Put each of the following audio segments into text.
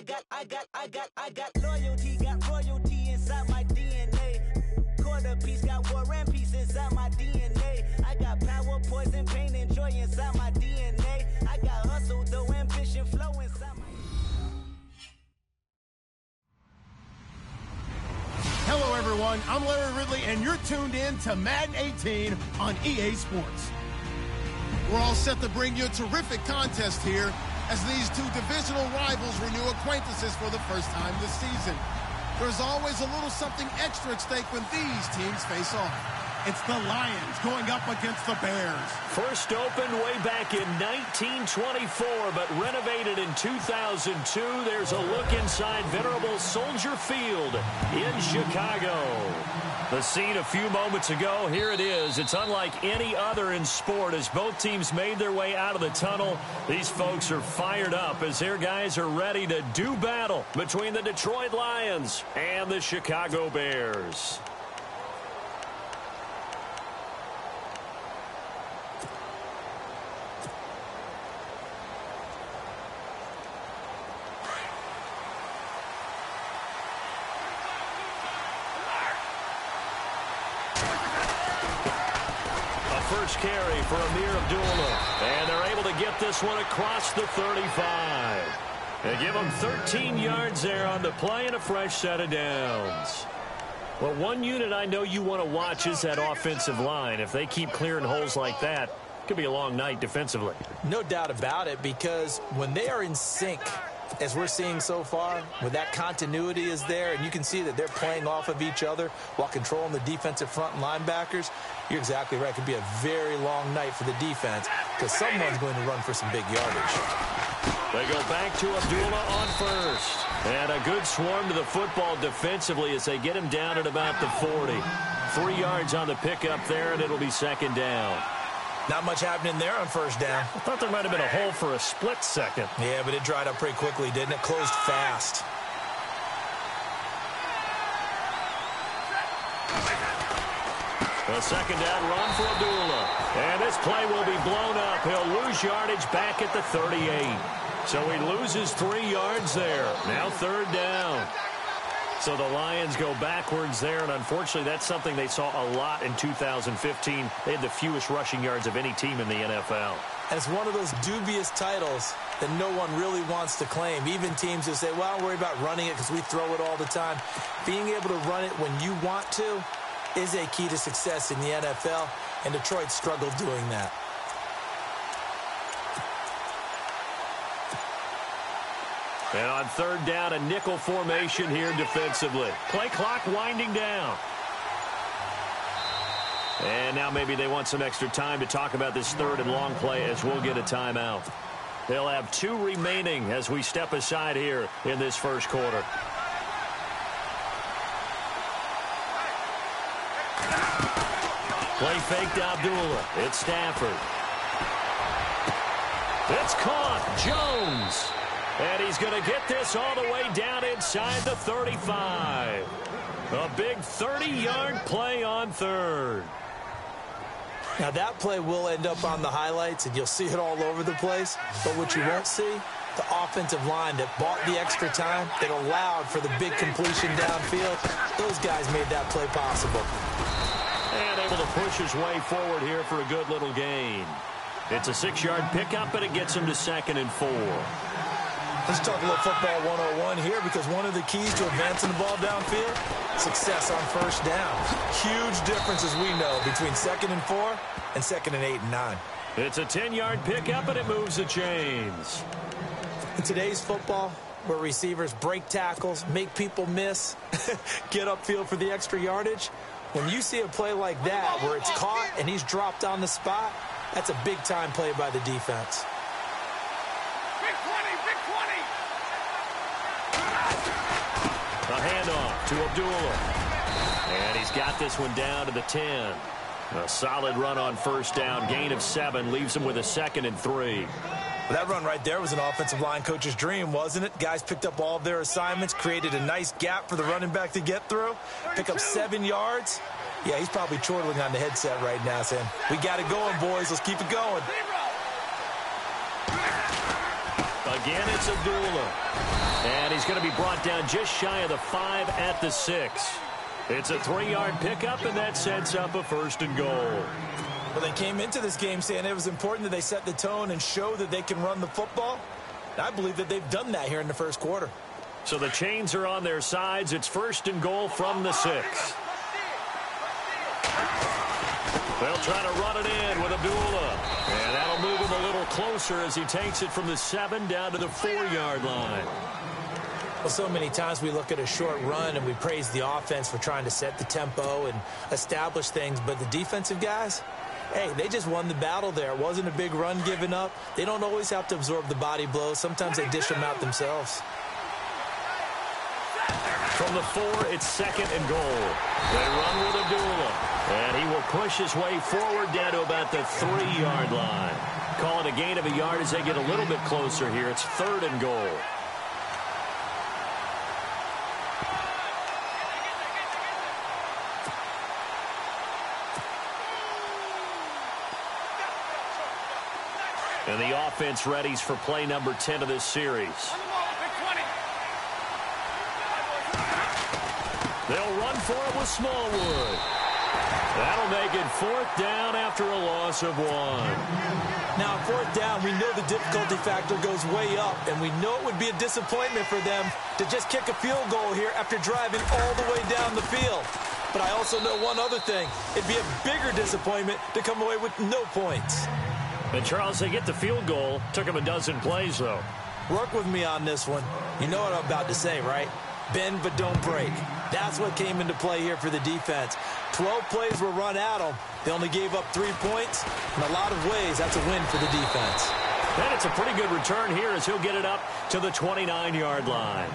got loyalty, got royalty inside my DNA. Quarter piece, got war and peace inside my DNA. I got power, poison, pain, and joy inside my DNA. I got hustle, though, ambition, flow inside my... Hello, everyone. I'm Larry Ridley, and you're tuned in to Madden 18 on EA Sports. We're all set to bring you a terrific contest here as these two divisional rivals renew acquaintances for the first time this season. There's always a little something extra at stake when these teams face off. It's the Lions going up against the Bears. First opened way back in 1924, but renovated in 2002. There's a look inside venerable Soldier Field in Chicago. The scene a few moments ago, here it is. It's unlike any other in sport as both teams made their way out of the tunnel. These folks are fired up as their guys are ready to do battle between the Detroit Lions and the Chicago Bears. First carry for Amir Abdullah. And they're able to get this one across the 35. They give him 13 yards there on the play and a fresh set of downs. Well, one unit I know you want to watch is that offensive line. If they keep clearing holes like that, it could be a long night defensively. No doubt about it, because when they are in sync, as we're seeing so far, when that continuity is there and you can see that they're playing off of each other while controlling the defensive front and linebackers, you're exactly right. It could be a very long night for the defense because someone's going to run for some big yardage. They go back to Abdullah on first. And a good swarm to the football defensively as they get him down at about the 40. 3 yards on the pickup there, and it'll be second down. Not much happening there on first down. I thought there might have been a hole for a split second. Yeah, but it dried up pretty quickly, didn't it? Closed fast. A second down run for Abdullah. And this play will be blown up. He'll lose yardage back at the 38. So he loses 3 yards there. Now third down. So the Lions go backwards there, and unfortunately that's something they saw a lot in 2015. They had the fewest rushing yards of any team in the NFL. And it's one of those dubious titles that no one really wants to claim. Even teams who say, well, I don't worry about running it because we throw it all the time. Being able to run it when you want to is a key to success in the NFL, and Detroit struggled doing that. And on third down, a nickel formation here defensively. Play clock winding down. And now maybe they want some extra time to talk about this third and long play as we'll get a timeout. They'll have 2 remaining as we step aside here in this first quarter. Play fake to Abdullah. It's Stafford. It's caught. Jones. And he's going to get this all the way down inside the 35. A big 30-yard play on third. Now that play will end up on the highlights, and you'll see it all over the place. But what you won't see, the offensive line that bought the extra time, that allowed for the big completion downfield, those guys made that play possible. And able to push his way forward here for a good little gain. It's a 6-yard pickup, and it gets him to 2nd and 4. Let's talk a little football 101 here, because one of the keys to advancing the ball downfield, success on first down. Huge difference, as we know, between 2nd and 4 and 2nd and 8 and 9. It's a 10-yard pickup, and it moves the chains. In today's football, where receivers break tackles, make people miss, get upfield for the extra yardage, when you see a play like that where it's caught and he's dropped on the spot, that's a big-time play by the defense. A handoff to Abdullah. And he's got this one down to the 10. A solid run on first down. Gain of 7 leaves him with a 2nd and 3. Well, that run right there was an offensive line coach's dream, wasn't it? Guys picked up all of their assignments, created a nice gap for the running back to get through, pick up 7 yards. Yeah, he's probably chortling on the headset right now saying, we got it going, boys. Let's keep it going. Again, it's Abdullah. And he's going to be brought down just shy of the 5 at the 6. It's a 3-yard pickup, and that sets up a 1st and goal. Well, they came into this game saying it was important that they set the tone and show that they can run the football. And I believe that they've done that here in the first quarter. So the chains are on their sides. It's 1st and goal from the 6. They'll try to run it in with Abdullah. And that'll move him a little closer as he takes it from the 7 down to the 4-yard line. Well, so many times we look at a short run and we praise the offense for trying to set the tempo and establish things. But the defensive guys, hey, they just won the battle there. It wasn't a big run given up. They don't always have to absorb the body blows. Sometimes they dish them out themselves. From the 4, it's 2nd and goal. They run with Abdullah. And he will push his way forward down to about the 3-yard line. Call it a gain of a yard as they get a little bit closer here. It's 3rd and goal. And the offense readies for play number 10 of this series. They'll run for it with Smallwood. That'll make it 4th down after a loss of 1. Now, 4th down, we know the difficulty factor goes way up, and we know it would be a disappointment for them to just kick a field goal here after driving all the way down the field. But I also know one other thing. It'd be a bigger disappointment to come away with no points. And, Charles, they get the field goal. Took them a dozen plays, though. Work with me on this one. You know what I'm about to say, right? Bend but don't break. That's what came into play here for the defense. 12 plays were run at them. They only gave up 3 points. In a lot of ways, that's a win for the defense. And it's a pretty good return here as he'll get it up to the 29-yard line.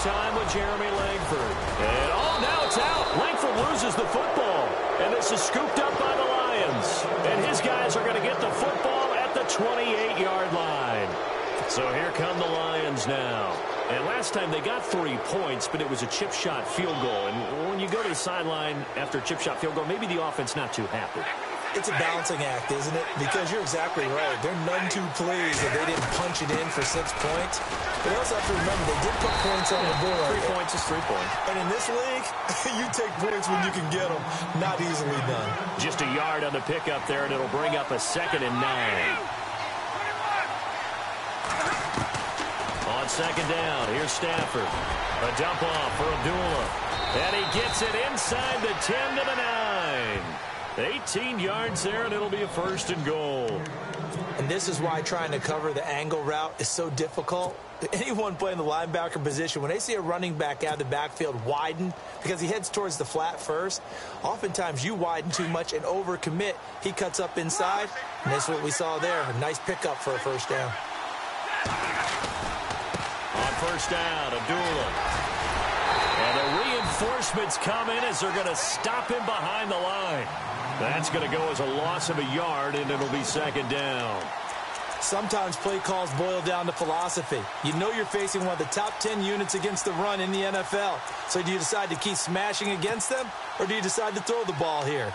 Time with Jeremy Langford. And, now it's out. Langford loses the football. And this is scooped up by the Lions. And his guys are going to get the football at the 28-yard line. So here come the Lions now. And last time they got 3 points, but it was a chip shot field goal. And when you go to the sideline after a chip shot field goal, maybe the offense not too happy. It's a balancing act, isn't it? Because you're exactly right. They're none too pleased that they didn't punch it in for 6 points. But you also have to remember, they did put points on the board. 3 points is 3 points. And in this league, you take points when you can get them. Not easily done. Just a yard on the pickup there, and it'll bring up a 2nd and 9. On 2nd down, here's Stafford. A dump off for Abdullah. And he gets it inside the 10 to the 9. 18 yards there, and it'll be a 1st and goal. And this is why trying to cover the angle route is so difficult. Anyone playing the linebacker position, when they see a running back out of the backfield widen because he heads towards the flat first, oftentimes you widen too much and overcommit. He cuts up inside, and that's what we saw there. A nice pickup for a 1st down. On 1st down, Abdullah. And the reinforcements come in as they're going to stop him behind the line. That's going to go as a loss of a yard, and it'll be 2nd down. Sometimes play calls boil down to philosophy. You know you're facing one of the top 10 units against the run in the NFL. So do you decide to keep smashing against them, or do you decide to throw the ball here?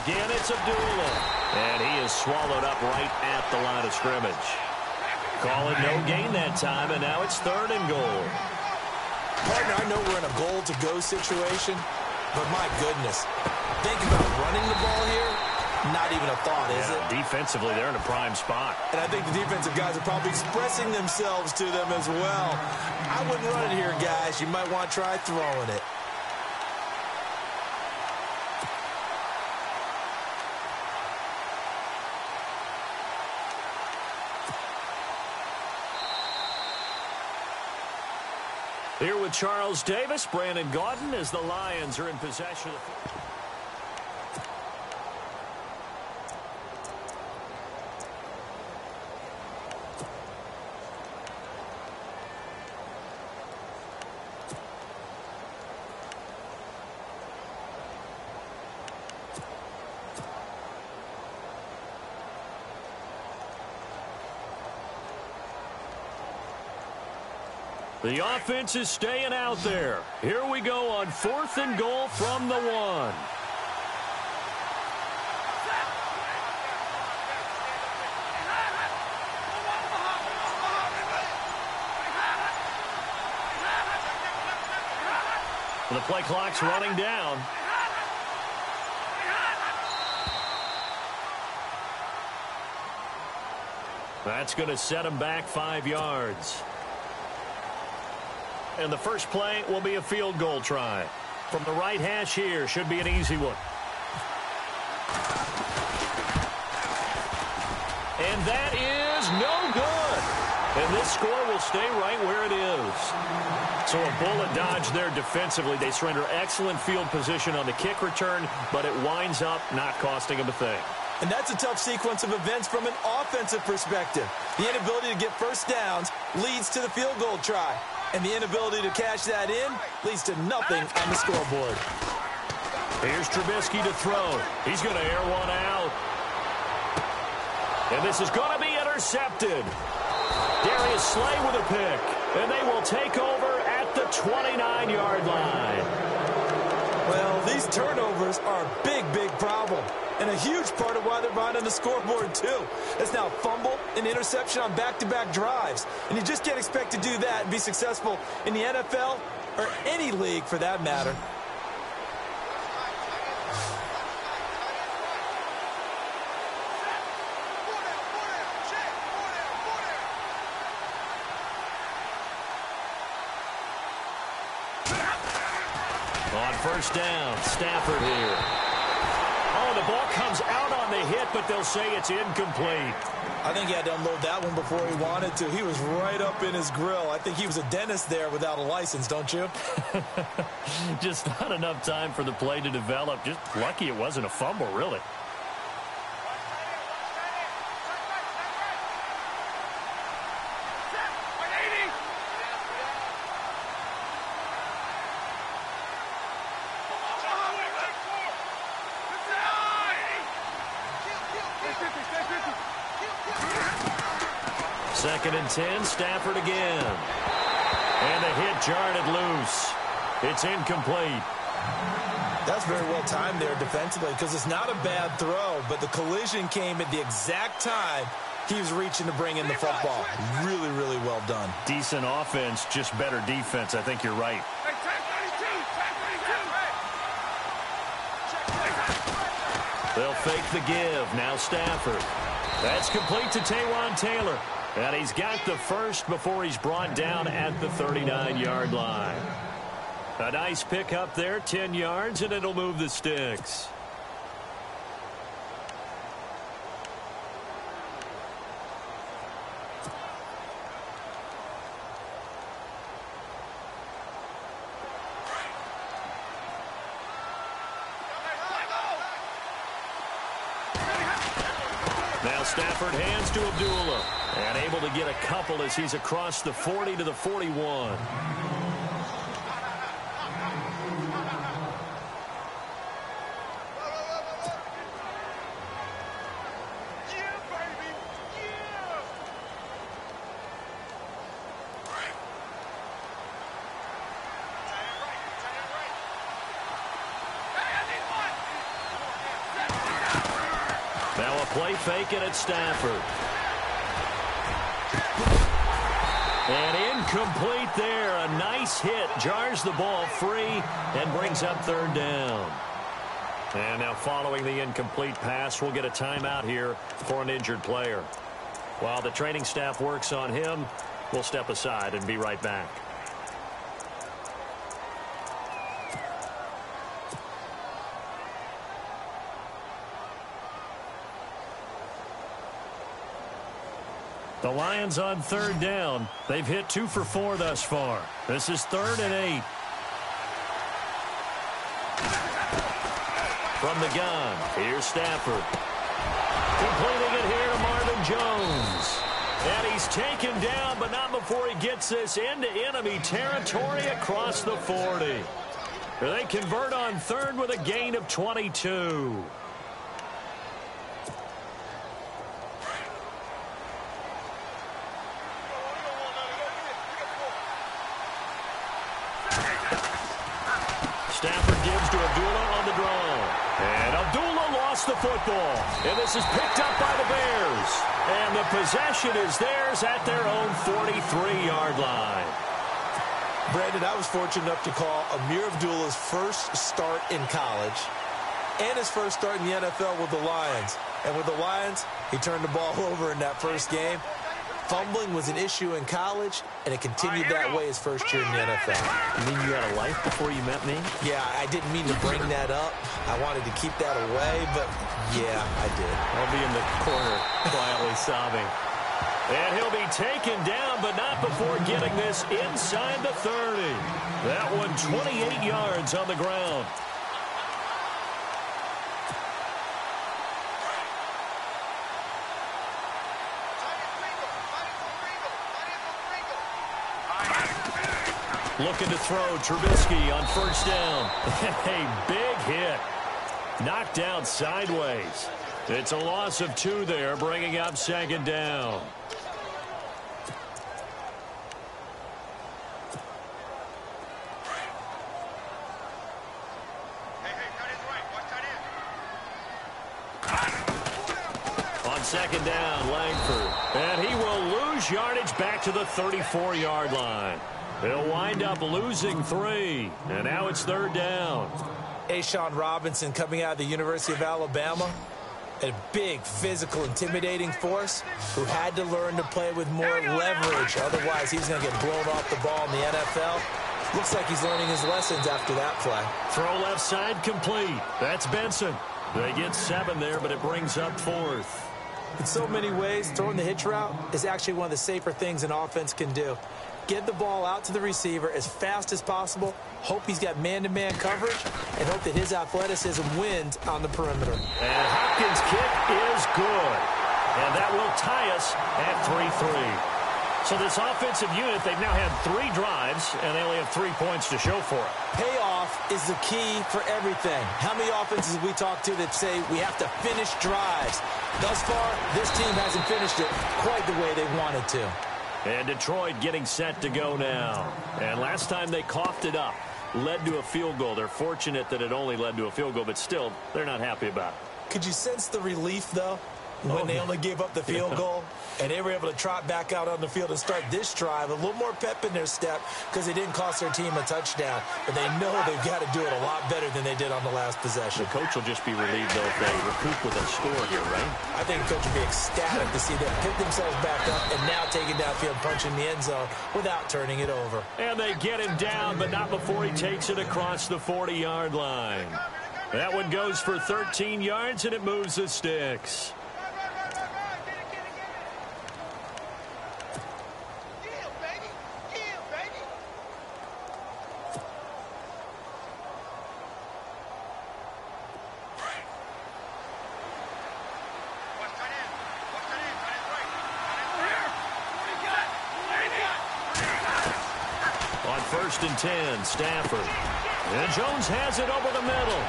Again, it's Abdullah. And he is swallowed up right at the line of scrimmage. Call it no gain that time, and now it's 3rd and goal. Partner, I know we're in a goal-to-go situation, but my goodness. Think about running the ball here. Not even a thought, is it? Defensively, they're in a prime spot. And I think the defensive guys are probably expressing themselves to them as well. I wouldn't run it here, guys. You might want to try throwing it. Here with Charles Davis, Brandon Gaudin, as the Lions are in possession of the field. The offense is staying out there. Here we go on 4th and goal from the 1. The play clock's running down. That's going to set him back 5 yards. And the first play will be a field goal try. From the right hash here, should be an easy one. And that is no good. And this score will stay right where it is. So a bullet dodge there defensively. They surrender excellent field position on the kick return, but it winds up not costing them a thing. And that's a tough sequence of events from an offensive perspective. The inability to get first downs leads to the field goal try. And the inability to cash that in leads to nothing on the scoreboard. Here's Trubisky to throw. He's going to air one out. And this is going to be intercepted. Darius Slay with a pick. And they will take over at the 29-yard line. Well, these turnovers are a big, big problem. And a huge part of why they're behind on the scoreboard, too. That's now a fumble and interception on back-to-back drives. And you just can't expect to do that and be successful in the NFL or any league for that matter. On first down, Stafford here. Oh, the ball comes out on the hit, but they'll say it's incomplete. I think he had to unload that one before he wanted to. He was right up in his grill. I think he was a dentist there without a license, don't you? Just not enough time for the play to develop. Just lucky it wasn't a fumble, really. Second and 10, Stafford again. And the hit jarred it loose. It's incomplete. That's very well timed there defensively because it's not a bad throw, but the collision came at the exact time he was reaching to bring in the football. Really, really well done. Decent offense, just better defense. I think you're right. They'll fake the give. Now Stafford. That's complete to Taywan Taylor. And he's got the first before he's brought down at the 39-yard line. A nice pick up there, 10 yards, and it'll move the sticks. Now Stafford hands to Abdullah. And able to get a couple as he's across the 40 to the 41. Now a play fake and it's Stafford. And incomplete there. A nice hit. Jars the ball free and brings up third down. And now following the incomplete pass, we'll get a timeout here for an injured player. While the training staff works on him, we'll step aside and be right back. The Lions on third down. They've hit 2 for 4 thus far. This is 3rd and 8. From the gun, here's Stafford. Completing it here to Marvin Jones. And he's taken down, but not before he gets this into enemy territory across the 40. They convert on 3rd with a gain of 22. Stafford gives to Abdullah on the draw. And Abdullah lost the football. And this is picked up by the Bears. And the possession is theirs at their own 43-yard line. Brandon, I was fortunate enough to call Ameer Abdullah's first start in college and his first start in the NFL with the Lions. And with the Lions, he turned the ball over in that first game. Fumbling was an issue in college, and it continued that way his first year in the NFL. You mean you had a life before you met me? Yeah, I didn't mean to bring that up. I wanted to keep that away, but yeah, I did. I'll be in the corner quietly sobbing. And he'll be taken down, but not before getting this inside the 30. That one 28 yards on the ground. Looking to throw Trubisky on first down. A big hit. Knocked out sideways. It's a loss of 2 there, bringing up 2nd down. On 2nd down, Langford. And he will lose yardage back to the 34-yard line. He'll wind up losing 3. And now it's 3rd down. A'Shawn Robinson coming out of the University of Alabama. A big, physical, intimidating force who had to learn to play with more leverage. Otherwise, he's going to get blown off the ball in the NFL. Looks like he's learning his lessons after that play. Throw left side complete. That's Benson. They get 7 there, but it brings up 4th. In so many ways, throwing the hitch route is actually one of the safer things an offense can do. Get the ball out to the receiver as fast as possible, hope he's got man-to-man coverage, and hope that his athleticism wins on the perimeter. And Hopkins' kick is good. And that will tie us at 3-3. So this offensive unit, they've now had 3 drives, and they only have 3 points to show for it. Payoff is the key for everything. How many offenses have we talked to that say we have to finish drives? Thus far, this team hasn't finished it quite the way they wanted to. And Detroit getting set to go now. And last time they coughed it up, led to a field goal. They're fortunate that it only led to a field goal, but still, they're not happy about it. Could you sense the relief, though, when they only gave up the field goal? And they were able to trot back out on the field and start this drive. A little more pep in their step because they didn't cost their team a touchdown. But they know they've got to do it a lot better than they did on the last possession. The coach will just be relieved, though, if they recoup with a score here, right? I think the coach will be ecstatic to see them pick themselves back up and now take it downfield, punching the end zone without turning it over. And they get him down, but not before he takes it across the 40-yard line. That one goes for 13 yards, and it moves the sticks. On 1st and 10, Stafford. And Jones has it over the middle.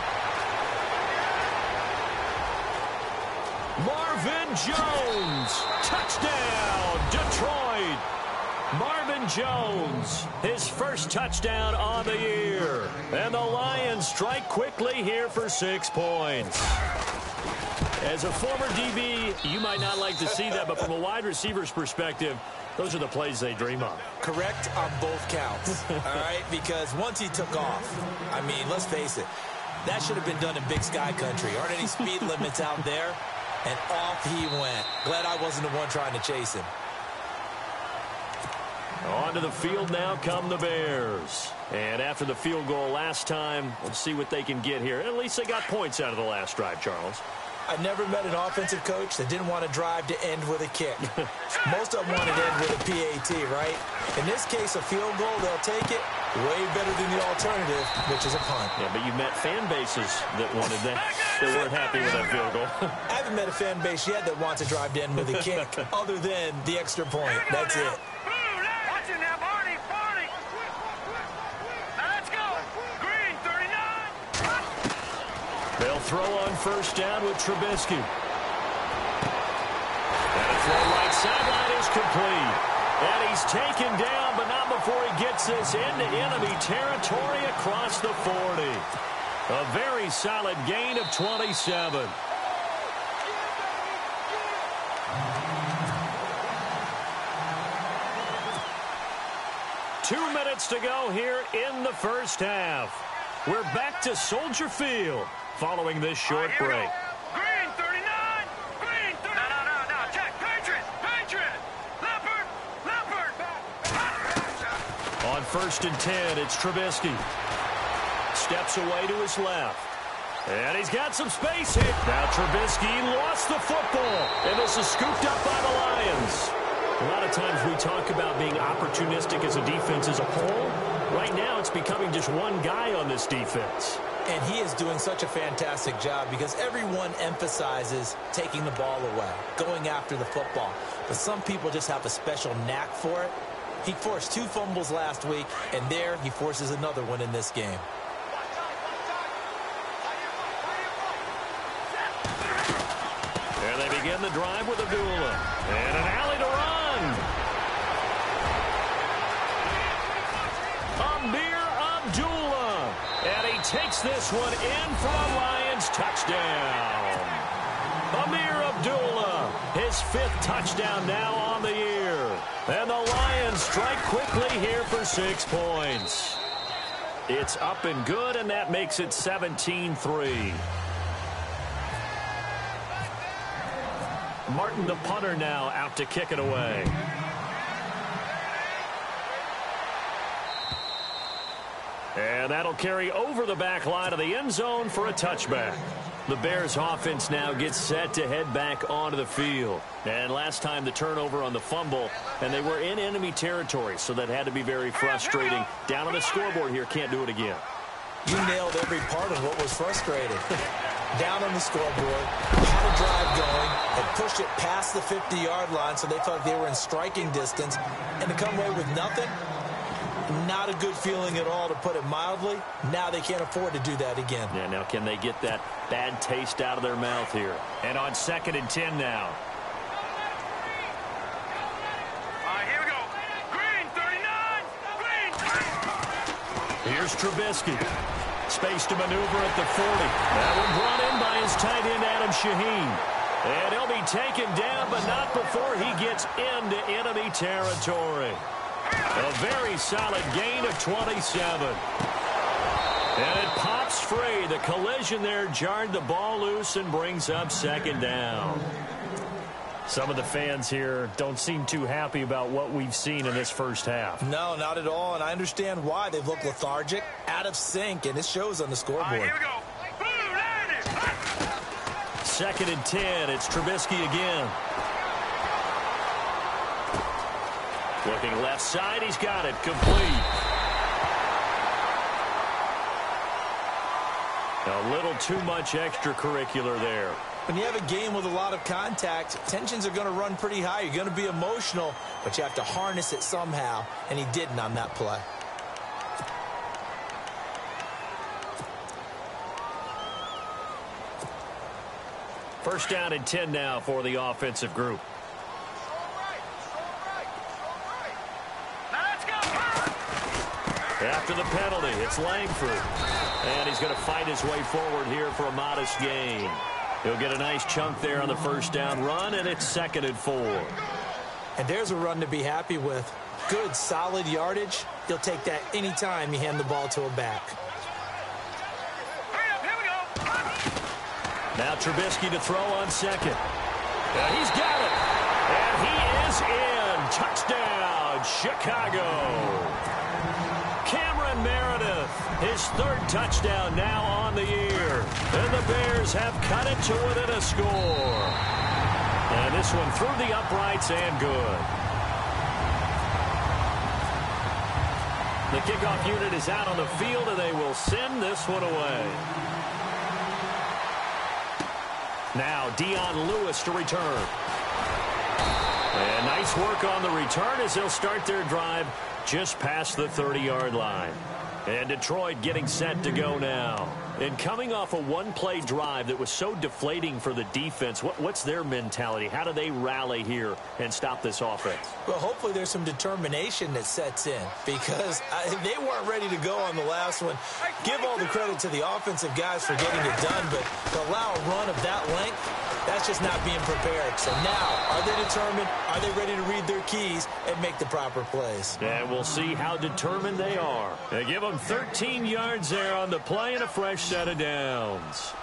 Marvin Jones. Touchdown, Detroit. Marvin Jones, his first touchdown on the year. And the Lions strike quickly here for 6 points. As a former DB, you might not like to see that, but from a wide receiver's perspective, those are the plays they dream of. Correct on both counts, all right? Because once he took off, I mean, let's face it, that should have been done in Big Sky Country. Aren't any speed limits out there? And off he went. Glad I wasn't the one trying to chase him. Onto the field now come the Bears. And after the field goal last time, let's see what they can get here. At least they got points out of the last drive, Charles. I never met an offensive coach that didn't want to drive to end with a kick. Most of them want to end with a PAT, right? In this case, a field goal, they'll take it. Way better than the alternative, which is a punt. Yeah, but you met fan bases that wanted that, that weren't happy with that field goal. I haven't met a fan base yet that wants to drive to end with a kick, other than the extra point. That's it. Watching now, Barney. Now let's go. Green, 39. They'll throw on first down with Trubisky. And a throw right sideline is complete. And he's taken down, but not before he gets this into enemy territory across the 40. A very solid gain of 27. Two minutes to go here in the first half. We're back to Soldier Field following this short break. Green, 39. Green, 39. No. Check. Patriot. Leopard. On first and 10, it's Trubisky. Steps away to his left. And he's got some space here. Now Trubisky lost the football. And this is scooped up by the Lions. A lot of times we talk about being opportunistic as a defense as a whole. Right now it's becoming just one guy on this defense. And he is doing such a fantastic job because everyone emphasizes taking the ball away, going after the football. But some people just have a special knack for it. He forced 2 fumbles last week, and there he forces another one in this game. And they begin the drive with Abdullah. And an alley to run. Amir Abdullah. And he takes this one in for a Lions touchdown. Amir Abdullah, his 5th touchdown now on the year. And the Lions strike quickly here for 6 points. It's up and good, and that makes it 17-3. Martin, the punter, now out to kick it away. And that'll carry over the back line of the end zone for a touchback. The Bears offense now gets set to head back onto the field. And last time the turnover on the fumble, and they were in enemy territory, so that had to be very frustrating. Down on the scoreboard here, can't do it again. You nailed every part of what was frustrating. Down on the scoreboard, had a drive going, and pushed it past the 50-yard line so they felt like they were in striking distance, and to come away with nothing, not a good feeling at all, to put it mildly. Now they can't afford to do that again. Yeah, now can they get that bad taste out of their mouth here? And on 2nd and 10 now. Here we go. Green, 39. Green. Here's Trubisky. Space to maneuver at the 40. That one brought in by his tight end, Adam Shaheen. And he'll be taken down, but not before he gets into enemy territory. A very solid gain of 27. And it pops free. The collision there jarred the ball loose and brings up 2nd down. Some of the fans here don't seem too happy about what we've seen in this first half. No, not at all, and I understand why. They've looked lethargic, out of sync, and it shows on the scoreboard. Here we go. Blue, landed. 2nd and 10. It's Trubisky again. Looking left side, he's got it. Complete. A little too much extracurricular there. When you have a game with a lot of contact, tensions are going to run pretty high. You're going to be emotional, but you have to harness it somehow, and he didn't on that play. First down and 10 now for the offensive group. After the penalty, it's Langford. And he's going to fight his way forward here for a modest gain. He'll get a nice chunk there on the first down run, and it's 2nd and 4. And there's a run to be happy with. Good, solid yardage. He'll take that any time you hand the ball to a back. Here we go. Now Trubisky to throw on 2nd. He's got it. And he is in. Touchdown, Chicago. Cameron Meredith Smith, his third touchdown now on the year. And the Bears have cut it to within a score. And this one through the uprights and good. The kickoff unit is out on the field, and they will send this one away. Now Dion Lewis to return. And nice work on the return as they'll start their drive just past the 30-yard line. And Detroit getting set to go now. And coming off a one-play drive that was so deflating for the defense, what's their mentality? How do they rally here and stop this offense? Well, hopefully there's some determination that sets in because they weren't ready to go on the last one. Give all the credit to the offensive guys for getting it done, but to allow a run of that length, that's just not being prepared. So now, are they determined? Are they ready to read their keys and make the proper plays? And we'll see how determined they are. They give them 13 yards there on the play and a fresh set of downs.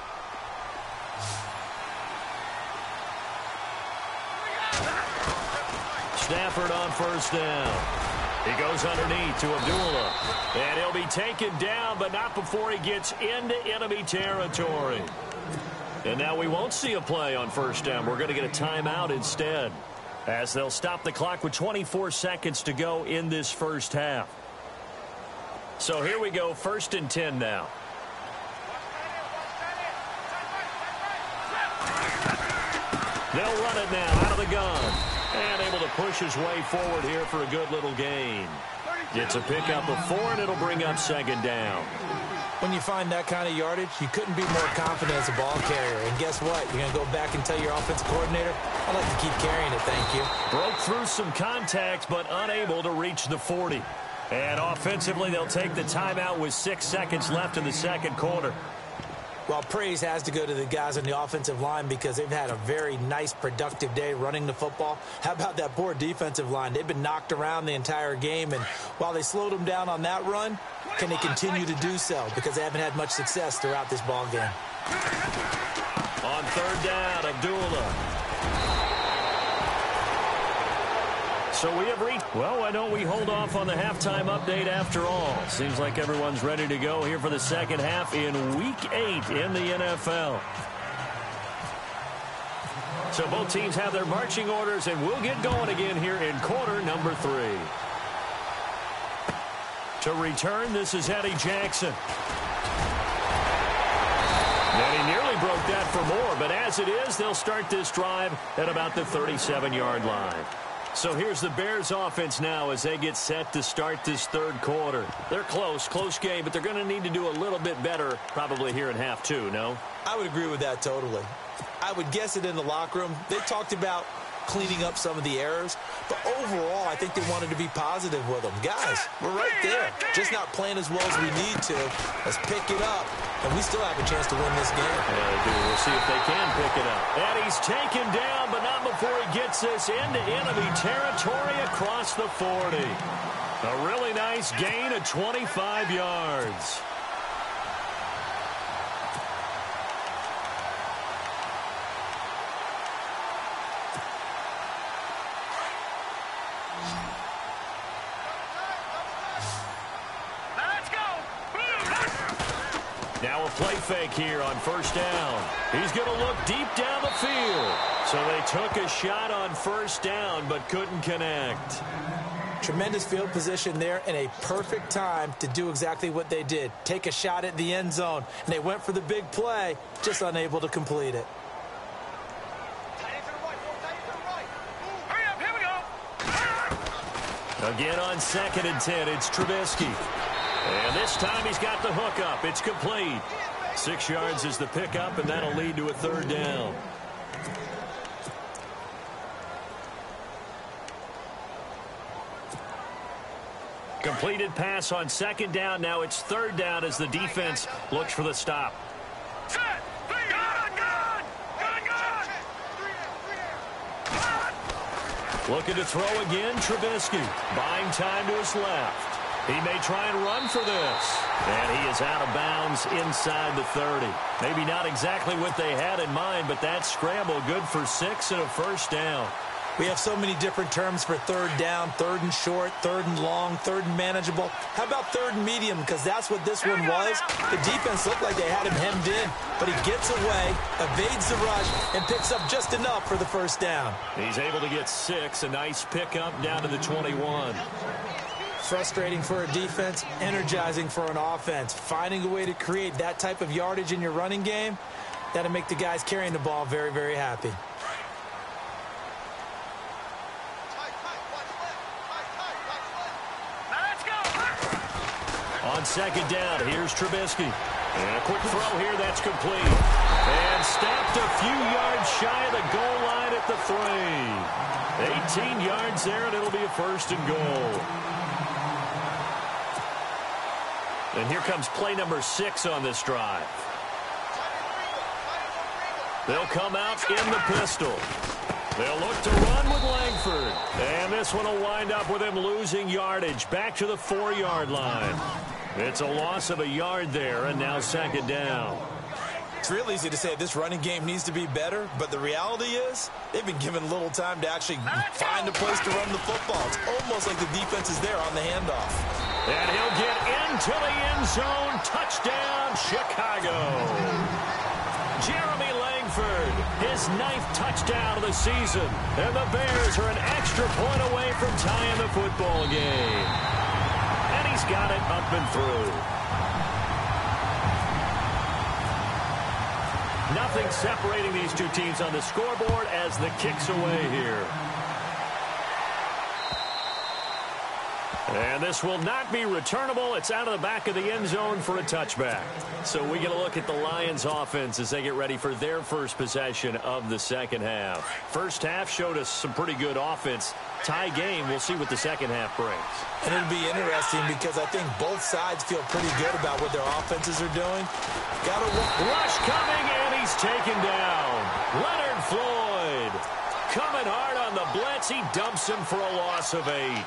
Stafford on first down. He goes underneath to Abdullah. And he'll be taken down, but not before he gets into enemy territory. And now we won't see a play on first down. We're going to get a timeout instead, as they'll stop the clock with 24 seconds to go in this first half. So here we go, 1st and 10 now. They'll run it now out of the gun. And able to push his way forward here for a good little gain. It's a pickup of 4, and it'll bring up 2nd down. When you find that kind of yardage, you couldn't be more confident as a ball carrier. And guess what? You're going to go back and tell your offensive coordinator, I'd like to keep carrying it, thank you. Broke through some contacts, but unable to reach the 40. And offensively, they'll take the timeout with 6 seconds left in the second quarter. Well, praise has to go to the guys on the offensive line because they've had a very nice, productive day running the football. How about that poor defensive line? They've been knocked around the entire game, and while they slowed them down on that run, can they continue to do so? Because they haven't had much success throughout this ball game. On 3rd down, Abdullah. So we have reached, well, why don't we hold off on the halftime update after all? Seems like everyone's ready to go here for the second half in Week 8 in the NFL. So both teams have their marching orders, and we'll get going again here in quarter number 3. To return, this is Eddie Jackson. And he nearly broke that for more, but as it is, they'll start this drive at about the 37-yard line. So here's the Bears offense now as they get set to start this third quarter. They're close game, but they're going to need to do a little bit better probably here in half 2, no? I would agree with that totally. I would guess it in the locker room. They talked about cleaning up some of the errors, but overall, I think they wanted to be positive with them. Guys, we're right there. Just not playing as well as we need to. Let's pick it up, and we still have a chance to win this game. Yeah, they do. We'll see if they can pick it up. And he's taken down, but not before he gets this into enemy territory across the 40. A really nice gain of 25 yards. Now a play fake here on first down. He's going to look deep down the field. So they took a shot on first down but couldn't connect. Tremendous field position there and a perfect time to do exactly what they did. Take a shot at the end zone. And they went for the big play, just unable to complete it. Again on 2nd and 10, it's Trubisky. And this time he's got the hook up. It's complete. 6 yards is the pickup, and that'll lead to a 3rd down. Completed pass on 2nd down. Now it's 3rd down as the defense looks for the stop. Looking to throw again, Trubisky. Buying time to his left. He may try and run for this. And he is out of bounds inside the 30. Maybe not exactly what they had in mind, but that scramble good for 6 and a 1st down. We have so many different terms for third down, third and short, third and long, third and manageable. How about third and medium? Because that's what this one was. The defense looked like they had him hemmed in, but he gets away, evades the rush, and picks up just enough for the first down. He's able to get 6. A nice pickup down to the 21. Frustrating for a defense, energizing for an offense. Finding a way to create that type of yardage in your running game, that'll make the guys carrying the ball very, very happy. On second down, here's Trubisky. And a quick throw here, that's complete. And stopped a few yards shy of the goal line at the 3. 18 yards there, and it'll be a first and goal. And here comes play number 6 on this drive. They'll come out in the pistol. They'll look to run with Langford. And this one will wind up with him losing yardage back to the 4-yard line. It's a loss of a yard there, and now second down. It's real easy to say this running game needs to be better, but the reality is they've been given little time to actually find a place to run the football. It's almost like the defense is there on the handoff. And he'll get into the end zone. Touchdown, Chicago. Jeremy Langford, his 9th touchdown of the season. And the Bears are an extra point away from tying the football game. And he's got it up and through. Nothing separating these two teams on the scoreboard as the kick's away here. And this will not be returnable. It's out of the back of the end zone for a touchback. So we get a look at the Lions offense as they get ready for their first possession of the second half. First half showed us some pretty good offense. Tie game, we'll see what the second half brings. And it'll be interesting because I think both sides feel pretty good about what their offenses are doing. Got a rush coming, and he's taken down. Leonard Floyd coming hard on the blitz. He dumps him for a loss of 8.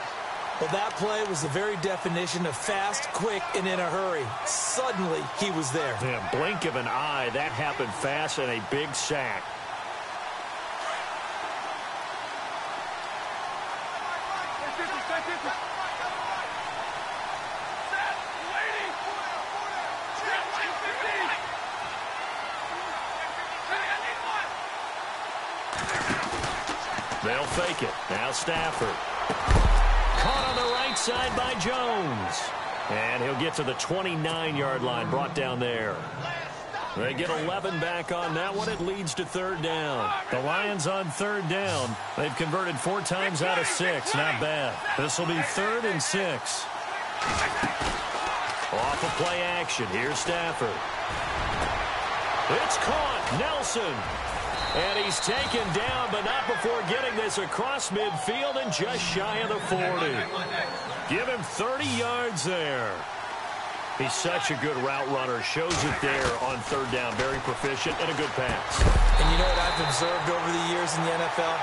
Well, that play was the very definition of fast, quick, and in a hurry. Suddenly, he was there. Yeah, blink of an eye. That happened fast and a big sack. They'll fake it. Now Stafford. Caught on the right side by Jones. And he'll get to the 29-yard line, brought down there. They get 11 back on that one. It leads to third down. The Lions on third down. They've converted 4 times out of 6. Not bad. This will be 3rd and 6. Off of play action. Here's Stafford. It's caught. Nelson. And he's taken down, but not before getting this across midfield and just shy of the 40. Give him 30 yards there. He's such a good route runner. Shows it there on third down. Very proficient and a good pass. And you know what I've observed over the years in the NFL?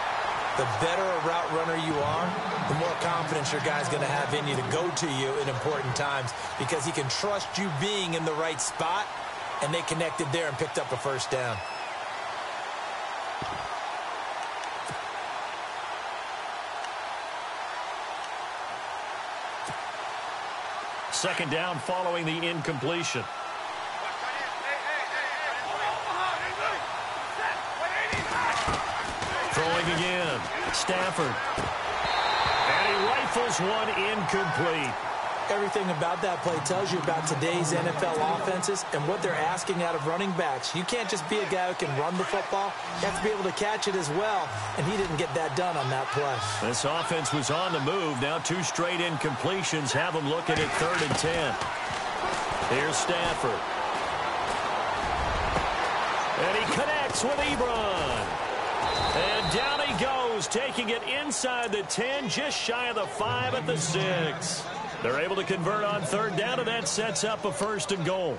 The better a route runner you are, the more confidence your guy's going to have in you to go to you in important times because he can trust you being in the right spot, and they connected there and picked up a first down. Second down following the incompletion. Throwing again. Stafford. And he rifles one incomplete. Everything about that play tells you about today's NFL offenses and what they're asking out of running backs. You can't just be a guy who can run the football. You have to be able to catch it as well, and he didn't get that done on that play. This offense was on the move. Now 2 straight incompletions have them looking at 3rd and 10. Here's Stafford. And he connects with Ebron. And down he goes, taking it inside the 10, just shy of the 5 at the 6. They're able to convert on third down, and that sets up a 1st and goal.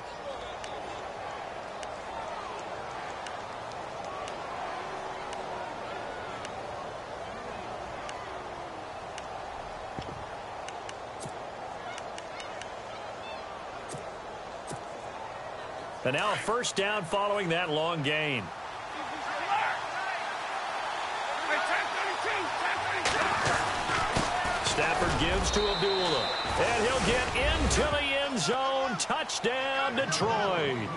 And now a 1st down following that long gain. 10-32. Stafford gives to Abdullah. And he'll get into the end zone. Touchdown, Detroit.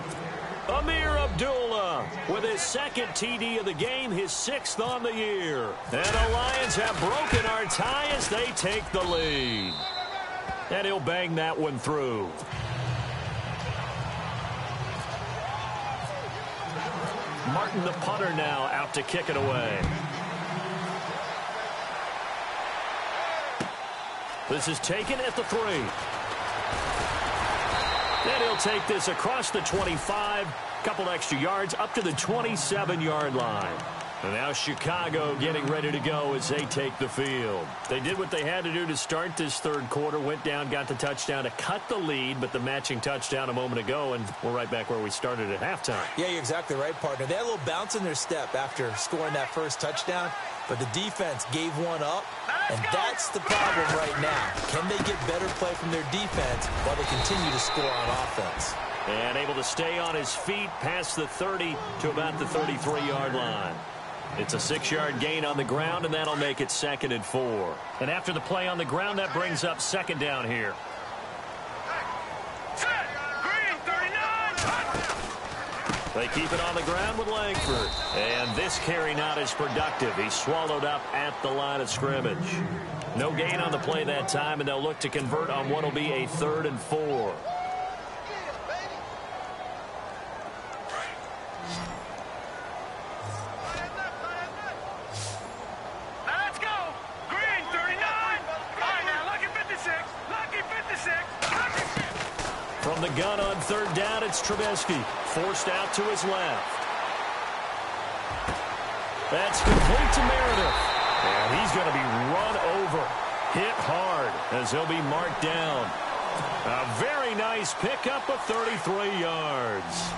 Amir Abdullah with his second TD of the game, his 6th on the year. And the Lions have broken our tie as they take the lead. And he'll bang that one through. Martin, the punter, now out to kick it away. This is taken at the 3. And he'll take this across the 25, couple extra yards up to the 27-yard line. And now Chicago getting ready to go as they take the field. They did what they had to do to start this third quarter, went down, got the touchdown to cut the lead, but the matching touchdown a moment ago, and we're right back where we started at halftime. Yeah, you're exactly right, partner. They had a little bounce in their step after scoring that first touchdown, but the defense gave one up, and that's the problem right now. Can they get better play from their defense while they continue to score on offense? And able to stay on his feet past the 30 to about the 33-yard line. It's a 6-yard gain on the ground, and that'll make it 2nd and 4. And after the play on the ground, that brings up 2nd down here. Green, 39. They keep it on the ground with Langford. And this carry not as productive. He's swallowed up at the line of scrimmage. No gain on the play that time, and they'll look to convert on what will be a 3rd and 4. From the gun on 3rd down, it's Trubisky. Forced out to his left. That's complete to Meredith. And he's going to be run over. Hit hard as he'll be marked down. A very nice pickup of 33 yards.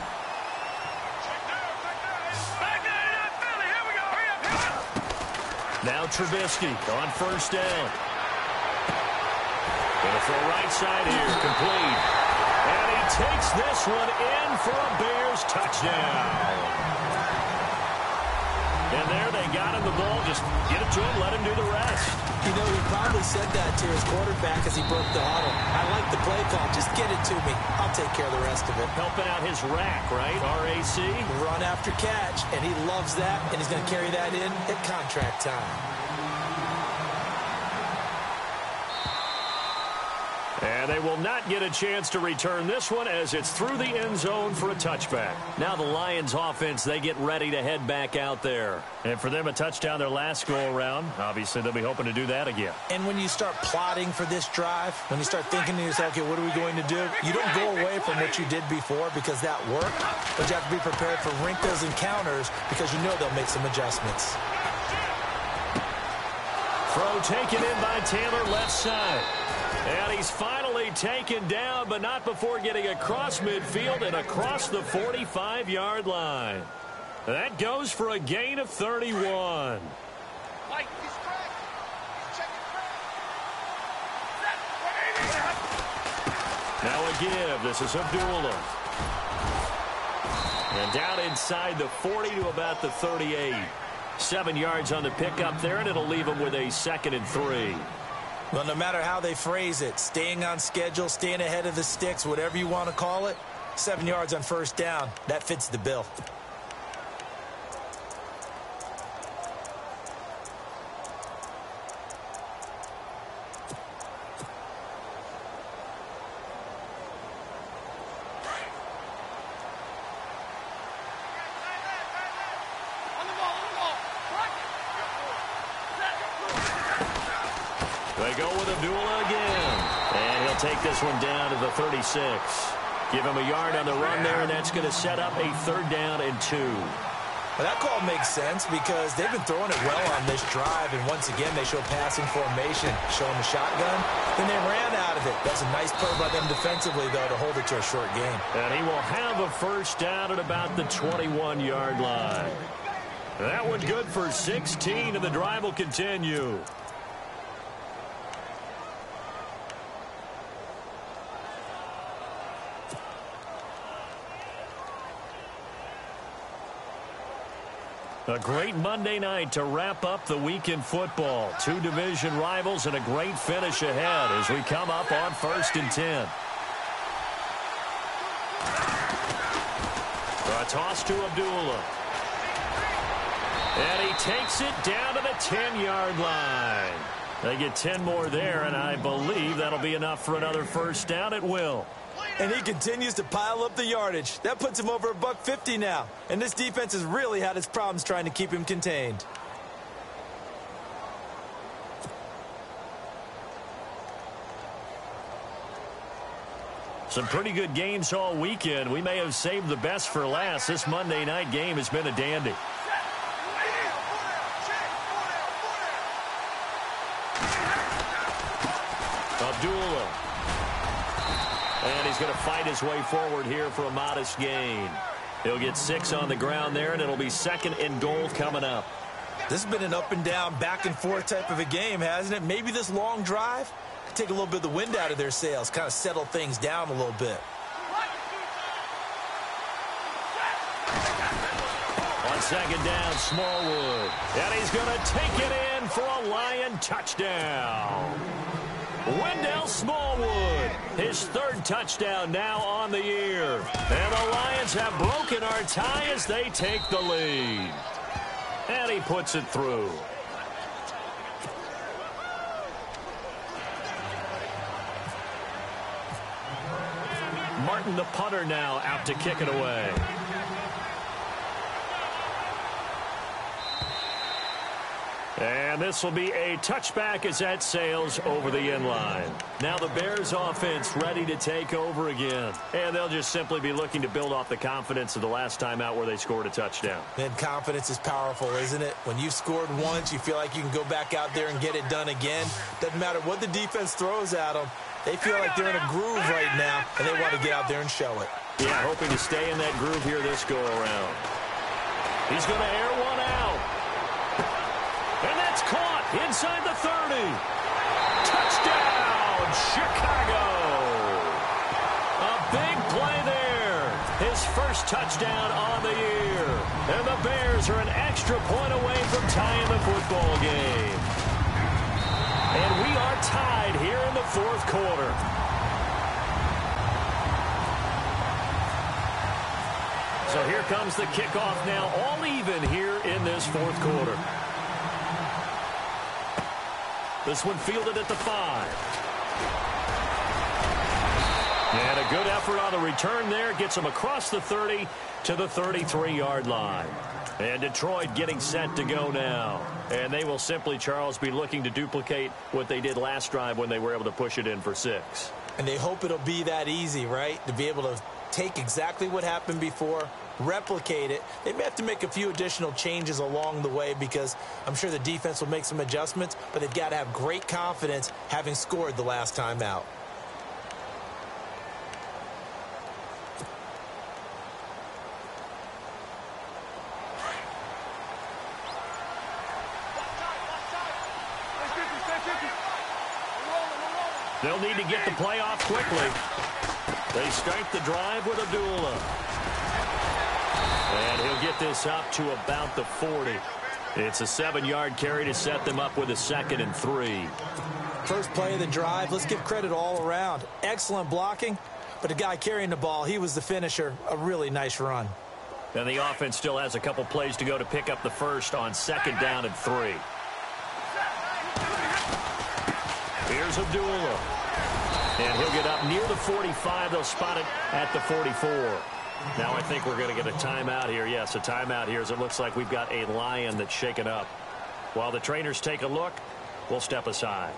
Now Trubisky on 1st down. Going to throw right side here. Complete. And he takes this one in for a Bears touchdown. And there they got him the ball. Just get it to him, let him do the rest. You know, he probably said that to his quarterback as he broke the huddle. I like the play call. Just get it to me. I'll take care of the rest of it. Helping out his rack, right? RAC. Run after catch, and he loves that, and he's going to carry that in at contract time. And they will not get a chance to return this one as it's through the end zone for a touchback. Now the Lions offense, they get ready to head back out there. And for them, a touchdown their last go-around. Obviously, they'll be hoping to do that again. And when you start plotting for this drive, when you start thinking to yourself, okay, what are we going to do? You don't go away from what you did before because that worked, but you have to be prepared for wrinkles and counters because you know they'll make some adjustments. Throw taken in by Taylor left side. And he's finally taken down, but not before getting across midfield and across the 45-yard line. That goes for a gain of 31. Now a give. This is Abdullah. And down inside the 40 to about the 38. 7 yards on the pickup there, and it'll leave him with a 2nd and 3. Well, no matter how they phrase it, staying on schedule, staying ahead of the sticks, whatever you want to call it, 7 yards on 1st down, that fits the bill. They go with Abdullah again. And he'll take this one down to the 36. Give him a yard on the run there, and that's going to set up a 3rd down and 2. Well, that call makes sense because they've been throwing it well on this drive, and once again, they show passing formation, showing the shotgun. Then they ran out of it. That's a nice play by them defensively, though, to hold it to a short gain. And he will have a 1st down at about the 21-yard line. That one good for 16, and the drive will continue. A great Monday night to wrap up the week in football. Two division rivals and a great finish ahead as we come up on 1st and 10. A toss to Abdullah. And he takes it down to the 10-yard line. They get 10 more there, and I believe that'll be enough for another first down. It will. And he continues to pile up the yardage. That puts him over $150 now. And this defense has really had its problems trying to keep him contained. Some pretty good games all weekend. We may have saved the best for last. This Monday night game has been a dandy. Abdullah. And he's going to fight his way forward here for a modest gain. He'll get 6 on the ground there, and it'll be 2nd and goal coming up. This has been an up and down, back and forth type of a game, hasn't it? Maybe this long drive could take a little bit of the wind out of their sails, kind of settle things down a little bit. On 2nd down, Smallwood. And he's going to take it in for a Lion touchdown. Wendell Smallwood, his 3rd touchdown now on the year. And the Lions have broken our tie as they take the lead. And he puts it through. Martin, the punter, now out to kick it away. And this will be a touchback as that sails over the end line. Now the Bears offense ready to take over again. And they'll just simply be looking to build off the confidence of the last time out where they scored a touchdown. And confidence is powerful, isn't it? When you've scored once, you feel like you can go back out there and get it done again. Doesn't matter what the defense throws at them. They feel like they're in a groove right now, and they want to get out there and show it. Yeah, hoping to stay in that groove here this go-around. He's going to air one out. And that's caught inside the 30. Touchdown, Chicago. A big play there. His first touchdown on the year. And the Bears are an extra point away from tying the football game. And we are tied here in the 4th quarter. So here comes the kickoff now, all even here in this 4th quarter. This one fielded at the 5. And a good effort on the return there. Gets him across the 30 to the 33-yard line. And Detroit getting set to go now. And they will simply, Charles, be looking to duplicate what they did last drive when they were able to push it in for 6. And they hope it'll be that easy, right? To be able to take exactly what happened before, replicate it. They may have to make a few additional changes along the way because I'm sure the defense will make some adjustments, but they've got to have great confidence having scored the last time out. They'll need to get the play off quickly. They start the drive with Abdullah. And he'll get this up to about the 40. It's a 7-yard carry to set them up with a 2nd and 3. First play of the drive, let's give credit all around. Excellent blocking, but the guy carrying the ball, he was the finisher. A really nice run. And the offense still has a couple plays to go to pick up the first on 2nd down and 3. Here's Abdullah. And he'll get up near the 45. They'll spot it at the 44. Now I think we're going to get a timeout here. Yes, a timeout here as it looks like we've got a Lion that's shaken up. While the trainers take a look, we'll step aside.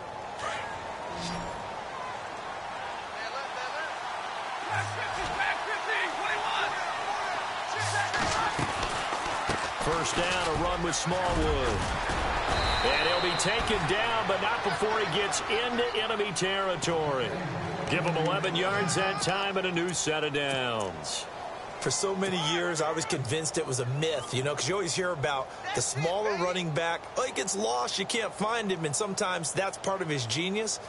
First down, a run with Smallwood. And he'll be taken down, but not before he gets into enemy territory. Give him 11 yards that time and a new set of downs. For so many years, I was convinced it was a myth, you know, because you always hear about the smaller running back. Oh, he gets lost, you can't find him, and sometimes that's part of his genius.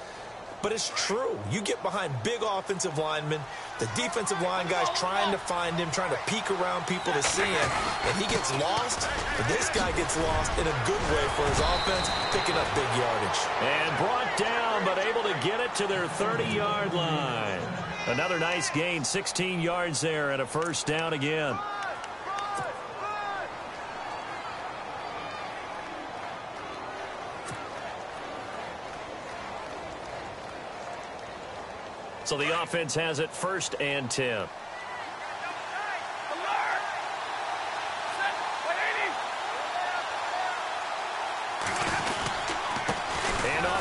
but it's true. You get behind big offensive linemen, the defensive line guys trying to find him, trying to peek around people to see him, and he gets lost, but this guy gets lost in a good way for his offense, picking up big yardage. And brought down, but able to get it to their 30-yard line. Another nice gain, 16 yards there, and a first down again. So the offense has it 1st and 10.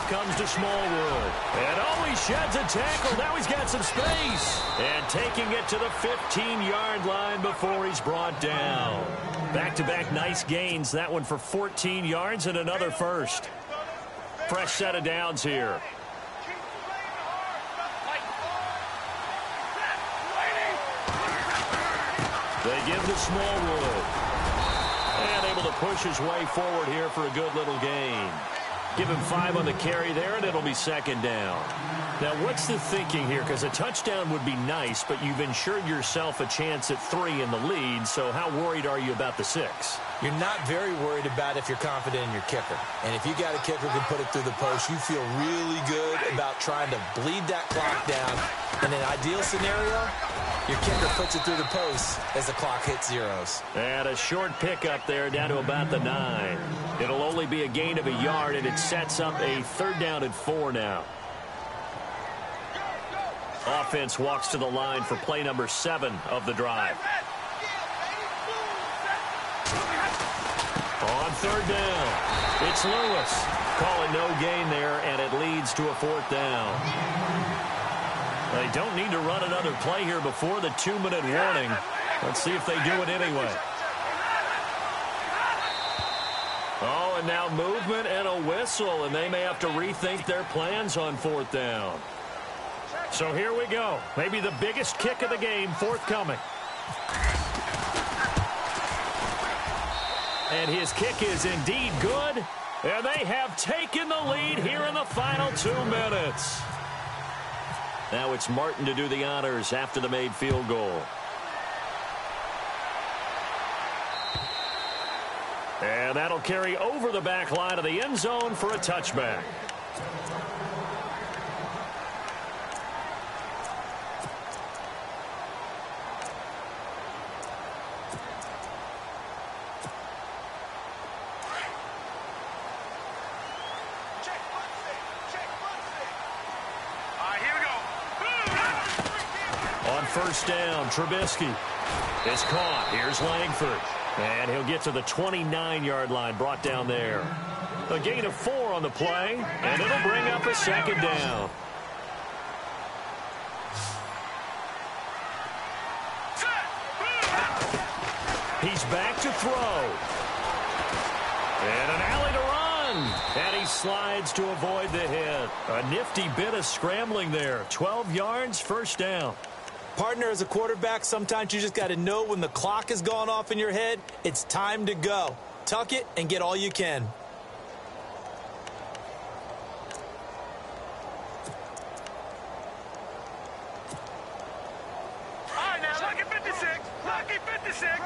Comes to Smallwood. And oh, he sheds a tackle. Now he's got some space. And taking it to the 15-yard line before he's brought down. Back-to-back nice gains. That one for 14 yards and another first. Fresh set of downs here. They give to Smallwood. And able to push his way forward here for a good little gain. Give him 5 on the carry there, and it'll be 2nd down. Now, what's the thinking here? Because a touchdown would be nice, but you've ensured yourself a chance at 3 in the lead, so how worried are you about the 6? You're not very worried about if you're confident in your kicker. And if you got a kicker who can put it through the post, you feel really good about trying to bleed that clock down. In an ideal scenario, your kicker puts it through the post as the clock hits zeros. And a short pickup there down to about the 9. It'll only be a gain of a yard, and it sets up a 3rd down and 4 now. Offense walks to the line for play number 7 of the drive. On 3rd down, it's Lewis. Call it no gain there, and it leads to a 4th down. They don't need to run another play here before the 2-minute warning. Let's see if they do it anyway. Oh, and now movement and a whistle, and they may have to rethink their plans on 4th down. So here we go. Maybe the biggest kick of the game forthcoming. And his kick is indeed good. And they have taken the lead here in the final 2 minutes. Now it's Martin to do the honors after the made field goal. And that'll carry over the back line of the end zone for a touchback. First down, Trubisky is caught. Here's Langford. And he'll get to the 29-yard line, brought down there. A gain of 4 on the play, and it'll bring up a 2nd down. He's back to throw. And an alley to run. And he slides to avoid the hit. A nifty bit of scrambling there. 12 yards, 1st down. Partner, as a quarterback, sometimes you just got to know when the clock has gone off in your head, it's time to go. Tuck it and get all you can. All right, now, lucky 56. Lucky 56.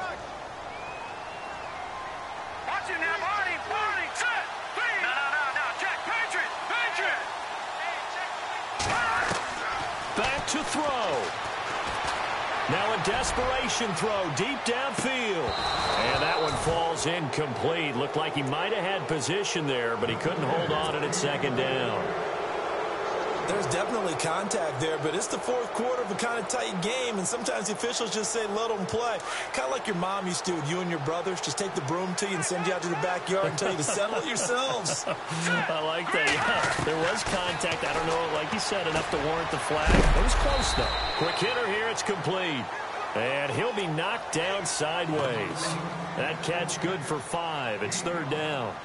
Watch it now, Barney. Set. Three. No. Check. Patriot. Back to throw. Now a desperation throw deep downfield. And that one falls incomplete. Looked like he might have had position there, but he couldn't hold on at 2nd down. There's definitely contact there, but it's the 4th quarter of a kind of tight game, and sometimes the officials just say, let them play. Kind of like your mom used to with you and your brothers. Just take the broom to you and send you out to the backyard and tell you to settle it yourselves. I like that. Yeah, there was contact. I don't know, like you said, enough to warrant the flag. It was close, though. Quick hitter here. It's complete. And he'll be knocked down sideways. That catch good for 5. It's 3rd down.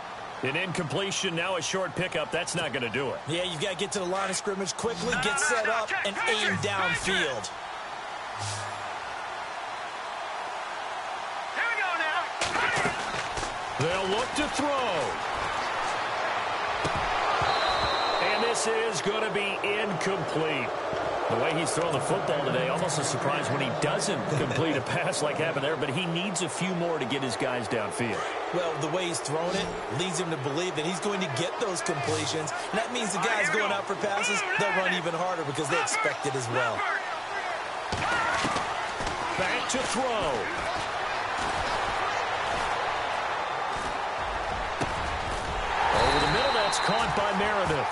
An incompletion, now a short pickup. That's not going to do it. Yeah, you've got to get to the line of scrimmage quickly, get set up, and aim downfield. Here we go now. They'll look to throw. And this this is going to be incomplete. The way he's throwing the football today, almost a surprise when he doesn't complete a pass like happened there, but he needs a few more to get his guys downfield. Well, the way he's thrown it leads him to believe that he's going to get those completions. And that means the guys going out for passes, they'll run even harder because they expect it as well. Back to throw. Over the middle, that's caught by Meredith.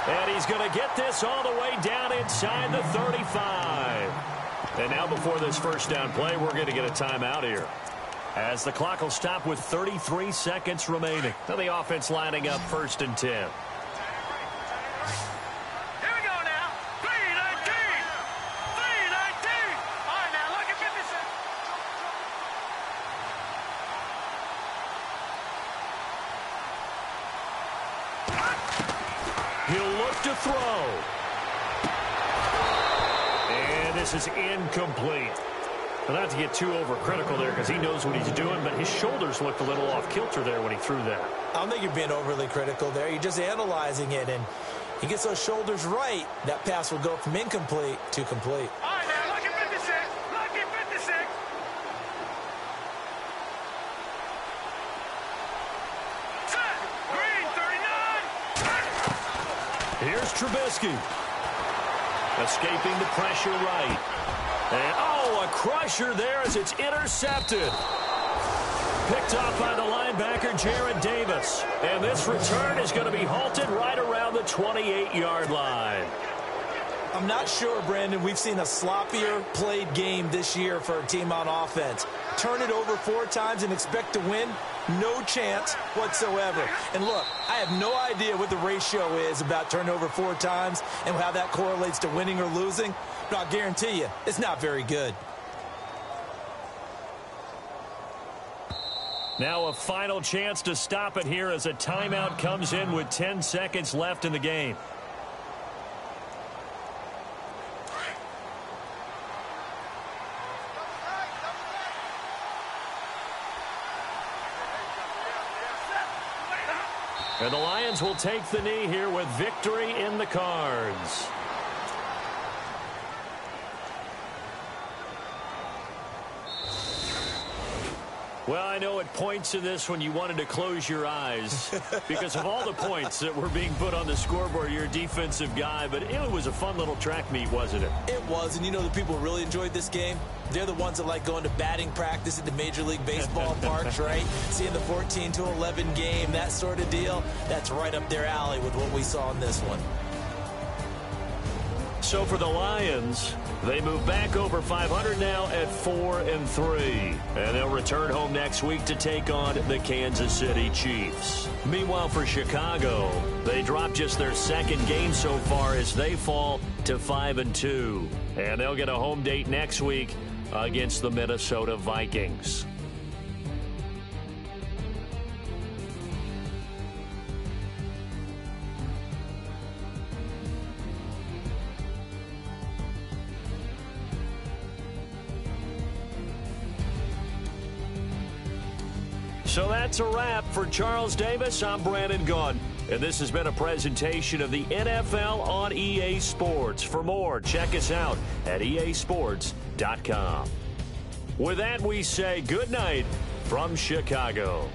And he's going to get this all the way down inside the 35. And now before this first down play, we're going to get a timeout here, as the clock will stop with 33 seconds remaining. Now the offense lining up 1st and 10. Here we go now. 3-19. 3-19. All right, now look at 56. He'll look to throw. And this is incomplete. Well, not to get too overcritical there because he knows what he's doing, but his shoulders looked a little off kilter there when he threw that. I don't think you're being overly critical there. You're just analyzing it, and he gets those shoulders right. That pass will go from incomplete to complete. All right, now look at 56. Look at 56. Set. Green, 39. Here's Trubisky. Escaping the pressure right. And, oh, a crusher there as it's intercepted. Picked off by the linebacker, Jared Davis. And this return is going to be halted right around the 28-yard line. I'm not sure, Brandon, we've seen a sloppier played game this year for a team on offense. Turn it over 4 times and expect to win? No chance whatsoever. And look, I have no idea what the ratio is about turnover 4 times and how that correlates to winning or losing, but I'll guarantee you it's not very good. Now a final chance to stop it here as a timeout comes in with 10 seconds left in the game. And the Lions will take the knee here with victory in the cards. Well, I know at points in this when you wanted to close your eyes because of all the points that were being put on the scoreboard. You're a defensive guy, but it was a fun little track meet, wasn't it? It was, and you know the people who really enjoyed this game? They're the ones that like going to batting practice at the Major League Baseball parks, right? Seeing the 14-11 game, that sort of deal. That's right up their alley with what we saw in this one. So for the Lions, they move back over 500 now at 4-3. And they'll return home next week to take on the Kansas City Chiefs. Meanwhile, for Chicago, they drop just their 2nd game so far as they fall to 5-2. And they'll get a home date next week against the Minnesota Vikings. So that's a wrap. For Charles Davis, I'm Brandon Gaudin. And this has been a presentation of the NFL on EA Sports. For more, check us out at easports.com. With that, we say good night from Chicago.